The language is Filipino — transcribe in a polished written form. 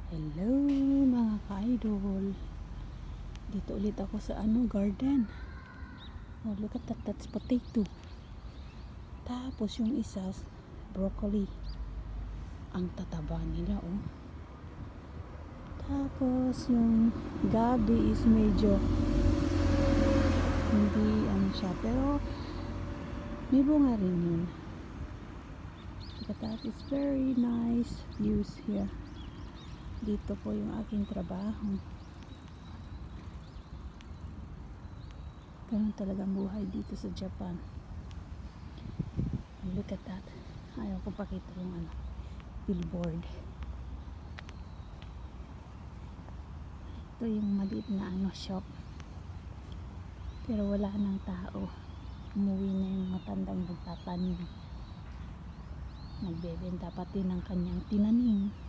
Hello mga ka-idol. Dito ulit ako sa garden. Oh, look at that, that's potato. Tapos yung isa, broccoli. Ang tataba nila oh. Tapos yung gabi is medyo hindi siya, pero may bunga rin yun. Look at that, it's very nice views here. Dito po yung aking trabaho. Ganun talagang buhay dito sa Japan. Look at that. Ayaw ko pakita yung billboard. Ito yung maliit na shop. Pero wala nang tao. Umuwi na yung matandang nagtatanim. Nagbebenta pati ng kanyang tinanim.